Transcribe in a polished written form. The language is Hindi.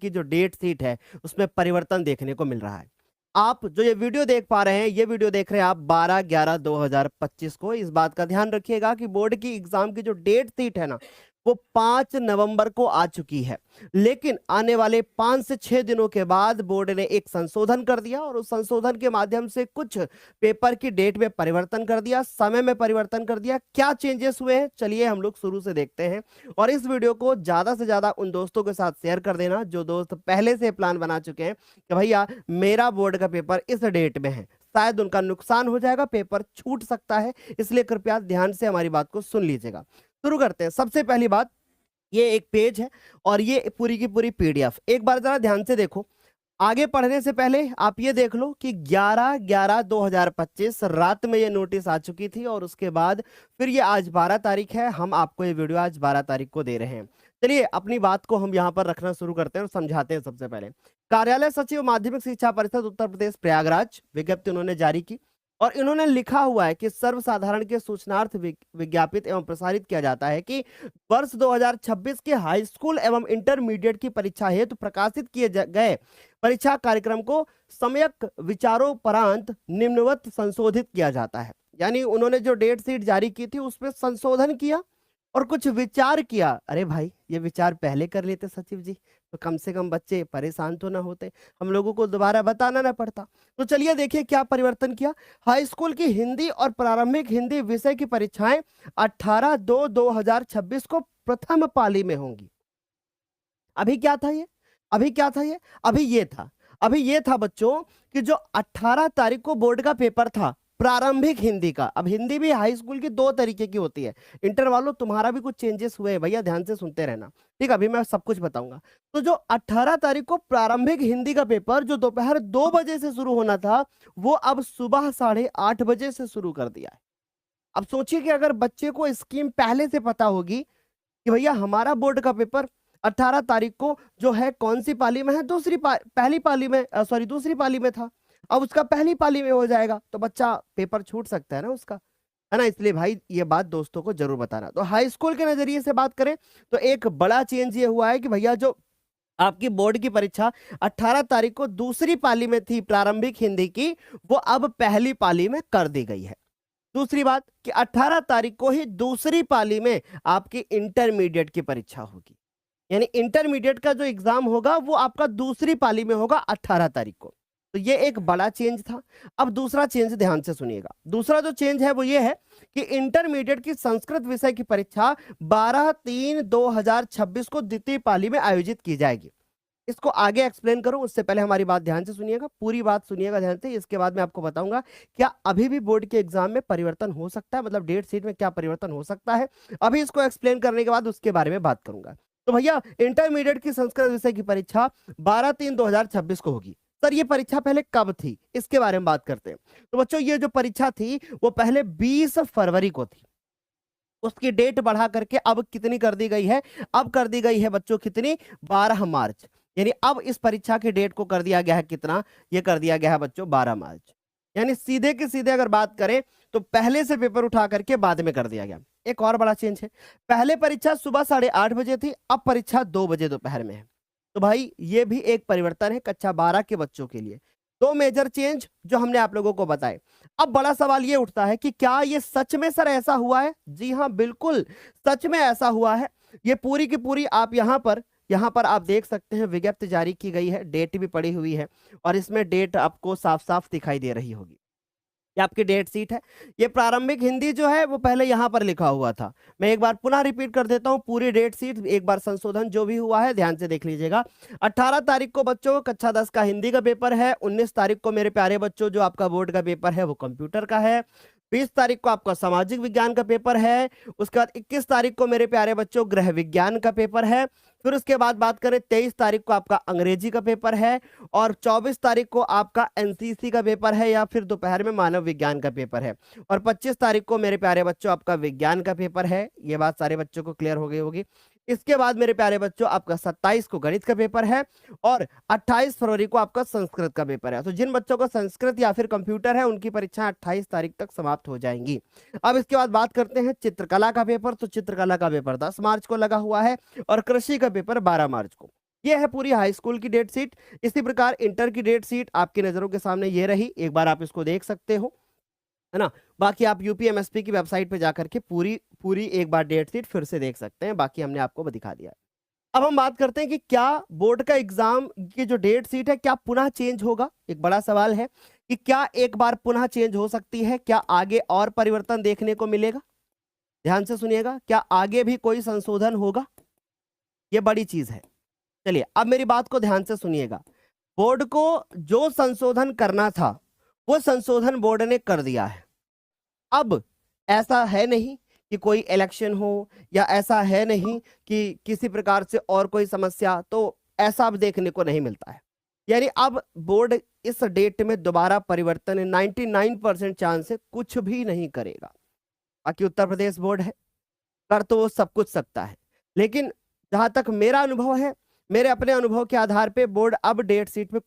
की जो डेट शीट है उसमें परिवर्तन देखने को मिल रहा है। आप जो ये वीडियो देख पा रहे हैं, ये वीडियो देख रहे हैं आप 12/11/2025 को। इस बात का ध्यान रखिएगा कि बोर्ड की एग्जाम की जो डेट शीट है ना, वो 5 नवंबर को आ चुकी है। लेकिन आने वाले 5 से 6 दिनों के बाद बोर्ड ने एक संशोधन कर दिया और उस संशोधन के माध्यम से कुछ पेपर की डेट में परिवर्तन कर दिया, समय में परिवर्तन कर दिया। क्या चेंजेस हुए हैं, चलिए हम लोग शुरू से देखते हैं। और इस वीडियो को ज्यादा से ज्यादा उन दोस्तों के साथ शेयर कर देना जो दोस्त पहले से प्लान बना चुके हैं कि भैया मेरा बोर्ड का पेपर इस डेट में है, शायद उनका नुकसान हो जाएगा, पेपर छूट सकता है। इसलिए कृपया ध्यान से हमारी बात को सुन लीजिएगा। शुरू करते हैं। सबसे पहली बात, ये एक पेज है और ये पूरी की पूरी पीडीएफ। एक बार जरा ध्यान से देखो। आगे पढ़ने से पहले आप ये देख लो कि 11/11/2025 रात में ये नोटिस आ चुकी थी और उसके बाद फिर ये आज 12 तारीख है। हम आपको ये वीडियो आज 12 तारीख को दे रहे हैं। चलिए अपनी बात को हम यहाँ पर रखना शुरू करते हैं और समझाते हैं। सबसे पहले कार्यालय सचिव माध्यमिक शिक्षा परिषद उत्तर प्रदेश प्रयागराज विज्ञप्ति उन्होंने जारी की और इन्होंने लिखा हुआ है कि सर्वसाधारण के सूचनार्थ विज्ञापित एवं प्रसारित किया जाता है कि वर्ष 2026 के हाई स्कूल एवं इंटरमीडिएट की परीक्षा हेतु प्रकाशित किए गए परीक्षा कार्यक्रम को सम्यक विचारोपरांत निम्नवत संशोधित किया जाता है। यानी उन्होंने जो डेट शीट जारी की थी उसमें संशोधन किया और कुछ विचार किया। अरे भाई, ये विचार पहले कर लेते सचिव जी तो कम से कम बच्चे परेशान तो ना होते, हम लोगों को दोबारा बताना ना पड़ता। तो चलिए देखिए क्या परिवर्तन किया। हाई स्कूल की हिंदी और प्रारंभिक हिंदी विषय की परीक्षाएं 18/2/2026 को प्रथम पाली में होंगी। अभी क्या था ये, अभी क्या था ये, अभी ये था बच्चों कि जो 18 तारीख को बोर्ड का पेपर था प्रारंभिक हिंदी का। अब हिंदी भी हाई स्कूल की 2 तरीके की होती है। इंटर वालों तुम्हारा भी कुछ चेंजेस हुए हैं भैया, ध्यान से सुनते रहना, ठीक है। अभी मैं सब कुछ बताऊंगा। तो जो 18 तारीख को प्रारंभिक हिंदी का पेपर जो दोपहर 2 बजे से शुरू होना था, वो अब सुबह 8:30 बजे से शुरू कर दिया है। अब सोचिए कि अगर बच्चे को स्कीम पहले से पता होगी कि भैया हमारा बोर्ड का पेपर 18 तारीख को जो है कौन सी पाली में है, पहली पाली में, सॉरी दूसरी पाली में था, अब उसका पहली पाली में हो जाएगा तो बच्चा पेपर छूट सकता है ना उसका, है ना। इसलिए भाई ये बात दोस्तों को जरूर बताना। तो हाई स्कूल के नजरिए से बात करें तो एक बड़ा चेंज ये हुआ है कि भैया जो आपकी बोर्ड की परीक्षा 18 तारीख को दूसरी पाली में थी प्रारंभिक हिंदी की, वो अब पहली पाली में कर दी गई है। दूसरी बात कि 18 तारीख को ही दूसरी पाली में आपकी इंटरमीडिएट की परीक्षा होगी। यानी इंटरमीडिएट का जो एग्जाम होगा वो आपका दूसरी पाली में होगा 18 तारीख को। तो ये एक बड़ा चेंज था। अब दूसरा चेंज ध्यान से सुनिएगा। दूसरा जो चेंज है वो ये है कि इंटरमीडिएट की संस्कृत विषय की परीक्षा 12/3/2026 को द्वितीय पाली में आयोजित की जाएगी। इसको आगे एक्सप्लेन करूं उससे पहले हमारी बात ध्यान से सुनिएगा, पूरी बात सुनिएगा ध्यान से। इसके बाद मैं आपको बताऊंगा क्या अभी भी बोर्ड के एग्जाम में परिवर्तन हो सकता है, मतलब डेट शीट में क्या परिवर्तन हो सकता है। अभी इसको एक्सप्लेन करने के बाद उसके बारे में बात करूंगा। तो भैया इंटरमीडिएट की संस्कृत विषय की परीक्षा 12/3/2026 को होगी। सर ये परीक्षा पहले कब थी, इसके बारे में बात करते हैं। तो बच्चों ये जो परीक्षा थी वो पहले 20 फरवरी को थी, उसकी डेट बढ़ा करके अब कितनी कर दी गई है, अब कर दी गई है बच्चों कितनी, 12 मार्च। यानी अब इस परीक्षा की डेट को कर दिया गया है कितना, ये कर दिया गया है बच्चों 12 मार्च। यानी सीधे के सीधे अगर बात करें तो पहले से पेपर उठा करके बाद में कर दिया गया। एक और बड़ा चेंज है, पहले परीक्षा सुबह 8:30 बजे थी, अब परीक्षा 2 बजे दोपहर में है। तो भाई ये भी एक परिवर्तन है कक्षा 12 के बच्चों के लिए। 2 मेजर चेंज जो हमने आप लोगों को बताए। अब बड़ा सवाल ये उठता है कि क्या ये सच में सर ऐसा हुआ है। जी हाँ बिल्कुल सच में ऐसा हुआ है। ये पूरी की पूरी आप यहाँ पर आप देख सकते हैं, विज्ञप्ति जारी की गई है, डेट भी पड़ी हुई है और इसमें डेट आपको साफ साफ दिखाई दे रही होगी। ये आपकी डेट शीट है। ये प्रारंभिक हिंदी जो है वो पहले यहां पर लिखा हुआ था। मैं एक बार पुनः रिपीट कर देता हूं पूरी डेट शीट, एक बार संशोधन जो भी हुआ है ध्यान से देख लीजिएगा। 18 तारीख को बच्चों कक्षा 10 का हिंदी का पेपर है। 19 तारीख को मेरे प्यारे बच्चों जो आपका बोर्ड का पेपर है वो कंप्यूटर का है। 20 तारीख को आपका सामाजिक विज्ञान का पेपर है। उसके बाद 21 तारीख को मेरे प्यारे बच्चों गृह विज्ञान का पेपर है। फिर उसके बाद बात करें 23 तारीख को आपका अंग्रेजी का पेपर है और 24 तारीख को आपका एनसीसी का पेपर है या फिर दोपहर में मानव विज्ञान का पेपर है और 25 तारीख को मेरे प्यारे बच्चों आपका विज्ञान का पेपर है। ये बात सारे बच्चों को क्लियर हो गई होगी। इसके बाद मेरे प्यारे बच्चों आपका 27 को गणित का पेपर है और 28 फरवरी को आपका संस्कृत का पेपर है। तो जिन बच्चों को संस्कृत या फिर कंप्यूटर है उनकी परीक्षा 28 तारीख तक समाप्त हो जाएंगी। अब इसके बाद बात करते हैं चित्रकला का पेपर। तो चित्रकला का पेपर 10 मार्च को लगा हुआ है और कृषि का पेपर 12 मार्च को। ये है पूरी हाई स्कूल की डेट शीट। इसी प्रकार इंटर की डेट शीट आपकी नजरों के सामने ये रही, एक बार आप इसको देख सकते हो, है ना। बाकी आप यूपीएमएसपी की वेबसाइट पे जाकर के पूरी पूरी एक बार डेट शीट फिर से देख सकते हैं, बाकी हमने आपको दिखा दिया है। अब हम बात करते हैं कि क्या बोर्ड का एग्जाम की जो डेट शीट है क्या पुनः चेंज होगा। एक बड़ा सवाल है कि क्या एक बार पुनः चेंज हो सकती है, क्या आगे और परिवर्तन देखने को मिलेगा। ध्यान से सुनिएगा, क्या आगे भी कोई संशोधन होगा, ये बड़ी चीज है। चलिए अब मेरी बात को ध्यान से सुनिएगा। बोर्ड को जो संशोधन करना था वो संशोधन बोर्ड ने कर दिया है। अब ऐसा है नहीं कि कोई इलेक्शन हो, या ऐसा है नहीं कि किसी प्रकार से और कोई समस्या, तो ऐसा अब देखने को नहीं मिलता है। यानी अब बोर्ड इस डेट में दोबारा परिवर्तन 99% चांस है कुछ भी नहीं करेगा। बाकी उत्तर प्रदेश बोर्ड है, कर तो वो सब कुछ सकता है, लेकिन जहां तक मेरा अनुभव है, मेरे अपने अनुभव के आधार पे बोर्ड अब डेट शीट पे